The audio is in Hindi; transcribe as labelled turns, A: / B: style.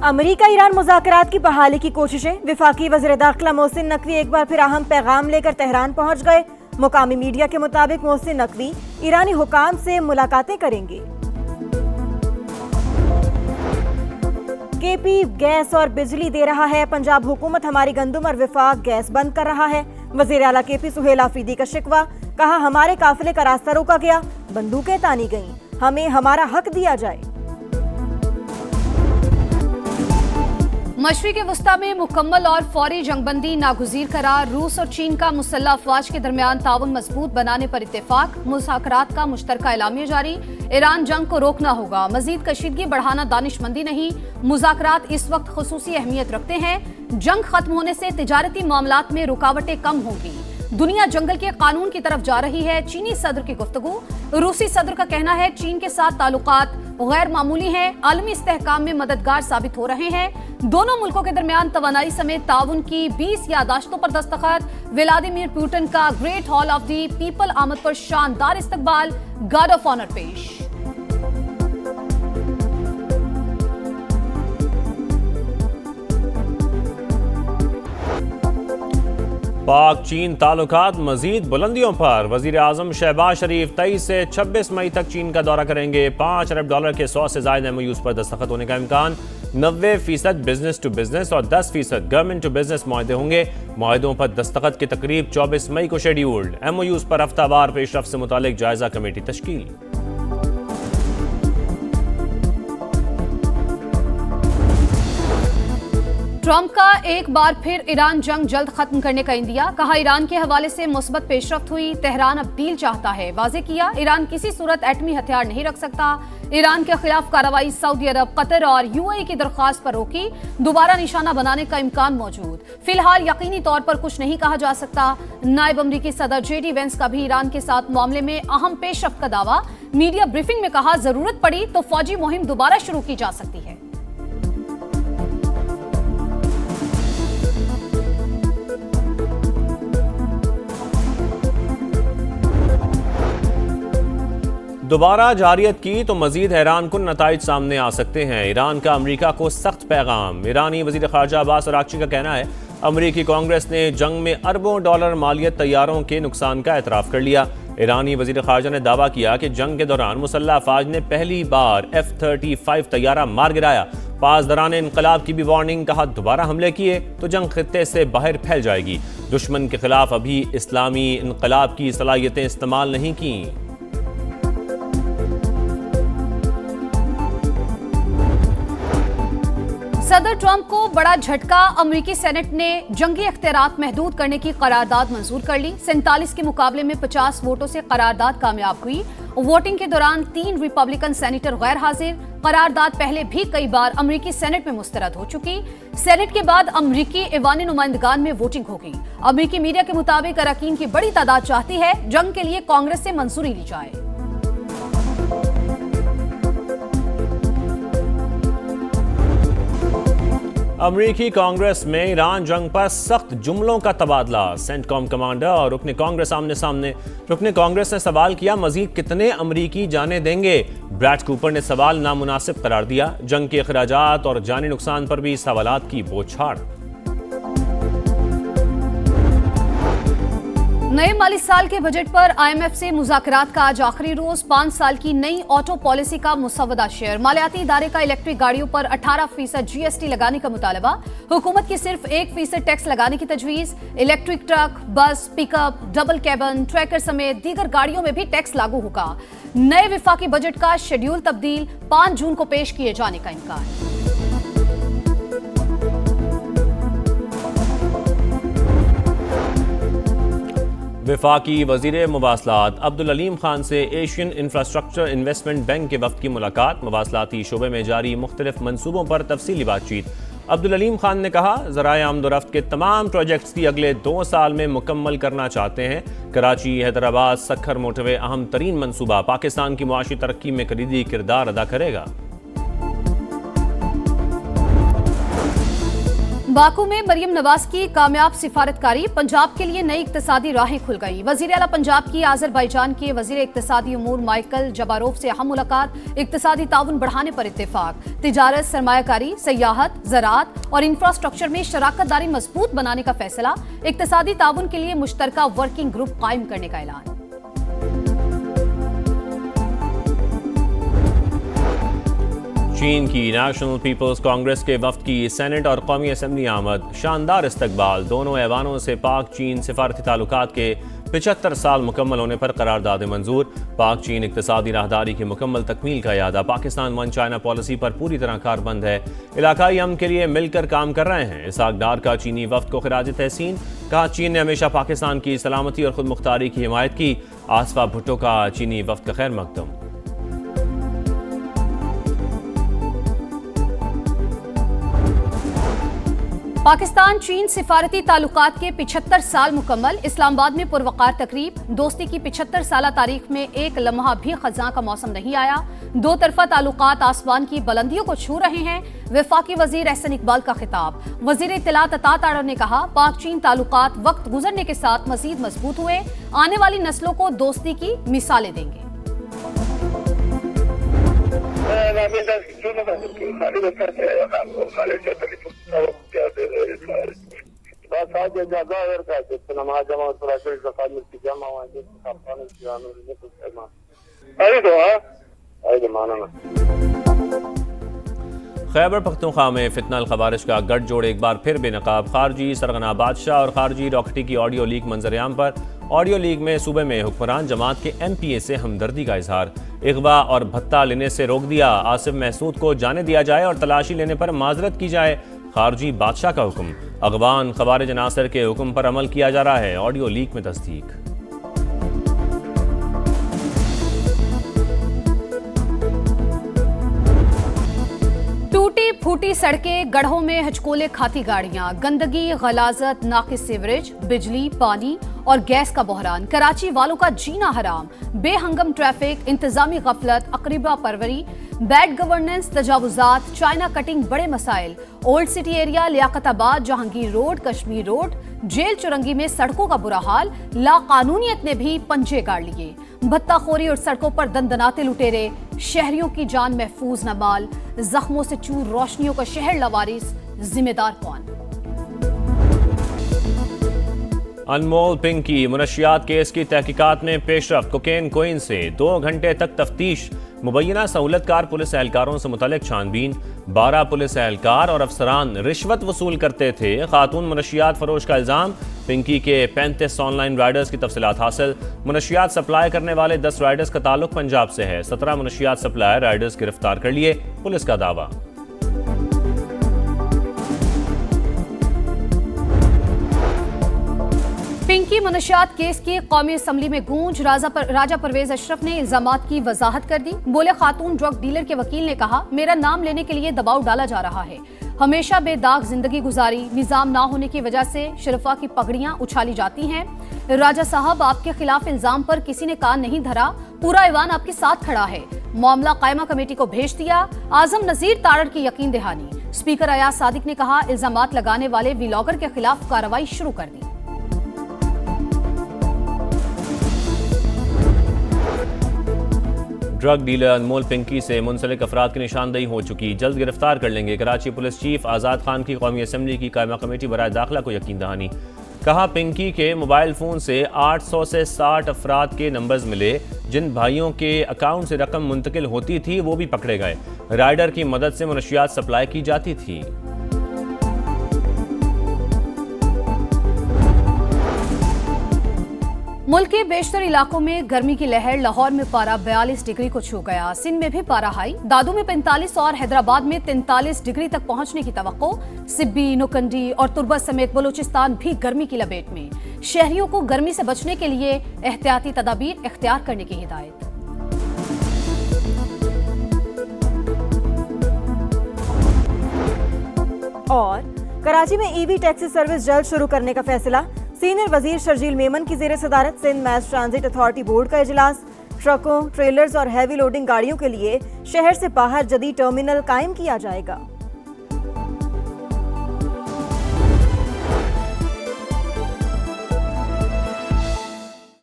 A: अमेरिका ईरान मुज़ाकरात की बहाली की कोशिशें। वफाकी वज़ीर दाखिला मोहसिन नकवी एक बार फिर अहम पैगाम लेकर तेहरान पहुंच गए। मुकामी मीडिया के मुताबिक मोहसिन नकवी ईरानी हुकाम से मुलाकातें करेंगे। केपी गैस और बिजली दे रहा है, पंजाब हुकूमत हमारी गंदुम और विफाक गैस बंद कर रहा है। वज़ीर आला केपी सुहेल आफरीदी का शिकवा, कहा हमारे काफिले का रास्ता रोका गया, बंदूकें तानी गईं, हमें हमारा हक दिया जाए।
B: मशरिक़ वस्ता में मुकम्मल और फौरी जंगबंदी नागुज़ीर करार। रूस और चीन का मुसल्लह अफ़वाज के दरमियान ताउन मजबूत बनाने पर इत्तेफाक। मुज़ाकरात का मुश्तरका एलामिया जारी। ईरान जंग को रोकना होगा, मजीद कशीदगी बढ़ाना दानिशमंदी नहीं। मुज़ाकरात इस वक्त खुसूसी अहमियत रखते हैं। जंग खत्म होने से तिजारती मामलात में रुकावटें कम होंगी। दुनिया जंगल के कानून की तरफ जा रही है, चीनी सदर की गुफ्तगू। रूसी सदर का कहना है चीन के साथ ताल्लुकात गैर मामूली हैं, आलमी इस्तेहकाम में मददगार साबित हो रहे हैं। दोनों मुल्कों के दरमियान तवानाई समेत ताउन की 20 यादाश्तों पर दस्तखत। व्लादिमीर पुतिन का great hall of the people आमद पर शानदार इस्तकबाल, गार्ड ऑफ ऑनर पेश।
C: पाक चीन ताल्लुकात मजीद बुलंदियों पर। वजीर आजम शहबाज शरीफ 23 से 26 मई तक चीन का दौरा करेंगे। $5 अरब के 100 से ज्यादा MOUs पर दस्तखत होने का इम्कान। 90% बिजनेस टू बिजनेस और 10% गवर्नमेंट टू बिजनेस मुआहदे होंगे। मुआहदों पर दस्तखत की तकरीब 24 मई को शेड्यूल्ड। MOUs पर हफ्तावार पेशरफ से मुतालिक जायजा कमेटी तश्कील।
B: ट्रंप का एक बार फिर ईरान जंग जल्द खत्म करने का इंदिया। कहा ईरान के हवाले से मुस्बत पेशरफ्त हुई, तेहरान अब डील चाहता है। वाज़े किया ईरान किसी सूरत एटमी हथियार नहीं रख सकता। ईरान के खिलाफ कार्रवाई सऊदी अरब, कतर और UAE की दरख्वास्त पर रोकी। दोबारा निशाना बनाने का इम्कान मौजूद। फिलहाल यकीनी तौर पर कुछ नहीं कहा जा सकता। नायब अमरीकी सदर JD वेंस का भी ईरान के साथ मामले में अहम पेशरफ्त का दावा। मीडिया ब्रीफिंग में कहा जरूरत पड़ी तो फौजी मुहिम दोबारा शुरू की जा सकती है।
C: दोबारा जारियत की तो मजीद हैरान कुन नताइज सामने आ सकते हैं। ईरान का अमरीका को सख्त पैगाम। ईरानी वजीर ख़ारजा अब्बास अरागची का कहना है अमरीकी कांग्रेस ने जंग में अरबों डॉलर मालियत तैयारों के नुकसान का एतराफ़ कर लिया। ईरानी वजीर ख़ारजा ने दावा किया कि जंग के दौरान मुसल्लह अफ़वाज ने पहली बार F-35 तैयारा मार गिराया। पासदारान इनकलाब की भी वार्निंग, कहा दोबारा हमले किए तो जंग खित्ते से बाहर फैल जाएगी। दुश्मन के खिलाफ अभी इस्लामी इनकलाब की सलाहियतें इस्तेमाल नहीं की।
B: सदर ट्रंप को बड़ा झटका। अमेरिकी सेनेट ने जंगी अख्तियारात महदूद करने की करारदाद मंजूर कर ली। 47 के मुकाबले में 50 वोटों से करारदाद कामयाब हुई। वोटिंग के दौरान 3 रिपब्लिकन सेनेटर गैर हाजिर। करारदाद पहले भी कई बार अमेरिकी सेनेट में मुस्तरद हो चुकी। सेनेट के बाद अमेरिकी ऐवान नुमाइंदगान में वोटिंग होगी। अमेरिकी मीडिया के मुताबिक अरकान की बड़ी तादाद चाहती है जंग के लिए कांग्रेस से मंजूरी ली जाए।
C: अमरीकी कांग्रेस में ईरान जंग पर सख्त जुमलों का तबादला। सेंटकॉम कमांडर और रुकने कांग्रेस आमने सामने। रुकने कांग्रेस ने सवाल किया मजीद कितने अमरीकी जाने देंगे। ब्रैड कूपर ने सवाल नामुनासिब करार दिया। जंग के अखराजात और जानी नुकसान पर भी सवालात की बौछार।
B: नए माली साल के बजट पर IMF से मुज़ाकरात का आज आखिरी रोज। 5 साल की नई ऑटो पॉलिसी का मुसव्वदा शेयर। मालियाती इदारे का इलेक्ट्रिक गाड़ियों पर 18% GST लगाने का मुतालबा। हुकूमत की सिर्फ 1% टैक्स लगाने की तजवीज। इलेक्ट्रिक ट्रक, बस, पिकअप, डबल कैबन, ट्रैकर समेत दीगर गाड़ियों में भी टैक्स लागू होगा। नए विफाकी बजट का शेड्यूल तब्दील। 5 जून को पेश किए जाने का इम्कान।
C: वफाकी वजीर मवासलात अब्दुल अलीम खान से एशियन इंफ्रास्ट्रक्चर इन्वेस्टमेंट बैंक के वफ्द की मुलाकात। मवासलाती शोबे में जारी मुख्तलिफ मनसूबों पर तफसीली बातचीत। अब्दुल अलीम खान ने कहा ज़राए आमदोरफ्त के तमाम प्रोजेक्ट्स की अगले 2 साल में मुकम्मल करना चाहते हैं। कराची, हैदराबाद, सखर मोटरवे अहम तरीन मनसूबा पाकिस्तान की मुआशी तरक्की में कलीदी किरदार अदा करेगा।
B: बाकू में मरियम नवाज की कामयाब सिफारतकारी, पंजाब के लिए नई इक्तिसादी राहें खुल गई। वजीर आला पंजाब की आज़रबाईजान के वजीर इक्तिसादी उमूर माइकल जबारोफ से अहम मुलाकात, इक्तिसादी ताउन बढ़ाने पर इत्तेफाक, तिजारत, सरमायाकारी, सयाहत, ज़राअत और इंफ्रास्ट्रक्चर में शराकत दारी मजबूत बनाने का फैसला, इक्तिसादी ताउन के लिए मुश्तरका वर्किंग ग्रुप कायम करने का ऐलान।
C: चीन की नेशनल पीपल्स कांग्रेस के वफ्द की सेनेट और कौमी असम्बली आमद, शानदार इस्तकबाल। दोनों ऐवानों से पाक चीन सिफारती ताल्लुकात के 75 साल मुकम्मल होने पर करारदाद मंजूर। पाक चीन इक्तिसादी राहदारी की मुकम्मल तकमील का यादा। पाकिस्तान वन चाइना पॉलिसी पर पूरी तरह कारबंद है। इलाकाई अमन के लिए मिलकर काम कर रहे हैं। इसहाक डार का चीनी वफ्द को खिराज तहसीन। कहा, चीन ने हमेशा पाकिस्तान की सलामती और खुद मुख्तारी की हिमायत की। आसफा भुट्टो का चीनी वफ्द का खैर मकदम।
B: पाकिस्तान चीन सिफारती ताल्लुकात के 75 साल मुकम्मल। इस्लामाबाद में पुरवकार तकरीब। दोस्ती की 75 साल तारीख में एक लम्हा भी खज़ां का मौसम नहीं आया। दो तरफा ताल्लुकात आसमान की बुलंदियों को छू रहे हैं। वफाकी वजीर एहसन इकबाल का खिताब। वजीर इत्तलात अता तारड़ ने कहा, पाक चीन ताल्लुकात वक्त गुजरने के साथ मजीद मजबूत हुए, आने वाली नस्लों को दोस्ती की मिसालें देंगे।
C: खैबर पख्तूनख्वा में फितनल खवारिश का गठजोड़ एक बार फिर बेनकाब। खारजी सरगना बादशाह और खारजी रॉकेटी की ऑडियो लीक मंजरेआम पर। ऑडियो लीक में सूबे में हुक्मरान जमात के MPA से हमदर्दी का इजहार। इगवा और भत्ता लेने से रोक दिया। आसिफ महसूद को जाने दिया जाए और तलाशी लेने पर माजरत की जाए। खारजी बादशाह का हुक्म। अगवान खवारिज नासर के हुक्म पर अमल किया जा रहा है। ऑडियो लीक में तस्दीक।
B: टूटी फूटी सड़कें, गढ़ों में हचकोले खाती गाड़ियां, गंदगी, गलाजत, नाकिस सीवरेज, बिजली, पानी और गैस का बहरान। कराची वालों का जीना हराम। बेहंगम ट्रैफिक, इंतजामी गफलत, अकरीबा परवरी, बैड गवर्नेंस, तजावुजात, चाइना कटिंग बड़े मसाइल। Old city area, Liaquatabad, Jahangir road, Kashmir road, Jail Chowrangi में सड़कों का बुरा हाल। लाकानूनियत ने भी पंजे गाड़ लिए। भत्ताखोरी और सड़कों पर दंदनाते लुटेरे। शहरियों की जान महफूज न माल। जख्मों से चूर रोशनियों का शहर लवारिस। जिम्मेदार कौन?
C: अनमोल पिंकी मुनशियात केस की तहकीकात में पेशरफ। कोकेन कोइन से 2 घंटे तक तफ्तीश। मुबैना सहूलतकार पुलिस एहलकारों से मुतल्लिक छानबीन। 12 पुलिस एहलकार और अफसरान रिश्वत वसूल करते थे। खातून मुनशियात फरोश का इल्जाम। पिंकी के 35 ऑनलाइन राइडर्स की तफसीलात हासिल। मुनशियात सप्लाई करने वाले 10 राइडर्स का ताल्लुक पंजाब से है। 17 मुनशियात सप्लायर राइडर्स गिरफ्तार कर लिए, पुलिस का दावा।
B: पिंकी मुनशियात केस की कौमी असम्बली में गूंज। राजा परवेज अशरफ ने इल्जामात की वजाहत कर दी। बोले, खातून ड्रग डीलर के वकील ने कहा, मेरा नाम लेने के लिए दबाव डाला जा रहा है। हमेशा बेदाग जिंदगी गुजारी। निजाम ना होने की वजह से शरफा की पगड़ियां उछाली जाती हैं। राजा साहब, आपके खिलाफ इल्जाम पर किसी ने कान नहीं धरा। पूरा ईवान आपके साथ खड़ा है। मामला कायमा कमेटी को भेज दिया। आजम नजीर तारड़ की यकीन दहानी। स्पीकर अयाज सादिक ने कहा, इल्जामात लगाने वाले व्लॉगर के खिलाफ कार्रवाई शुरू कर दी।
C: ड्रग डीलर अनमोल पिंकी से मुंसलिक अफराद की निशानदेही हो चुकी, जल्द गिरफ्तार कर लेंगे। कराची पुलिस चीफ आज़ाद खान की कौमी असम्बली की कायमा कमेटी बराए दाखिला को यकीन दहानी। कहा, पिंकी के मोबाइल फ़ोन से 800 से 60 अफराद के नंबर्स मिले। जिन भाइयों के अकाउंट से रकम मुंतकिल होती थी वो भी पकड़े गए। राइडर की मदद से मुनशियात सप्लाई की जाती थी।
B: मुल्क के बेशतर इलाकों में गर्मी की लहर। लाहौर में पारा 42 डिग्री को छू गया। सिंध में भी पारा हाई। दादू में 45 और हैदराबाद में 43 डिग्री तक पहुंचने की तवक्को। सिब्बी, नुकंडी और तुर्बत समेत बलूचिस्तान भी गर्मी की लपेट में। शहरियों को गर्मी से बचने के लिए एहतियाती तदाबीर इख्तियार करने की हिदायत।
A: और कराची में EV टैक्सी सर्विस जल्द शुरू करने का फैसला। सीनियर वजीर शर्जील मेमन की जेर सदारत Sindh mass transit authority board का इजलास। ट्रकों, ट्रेलर्स और हैवी लोडिंग गाड़ियों के लिए शहर से बाहर जदीद टर्मिनल कायम किया जाएगा।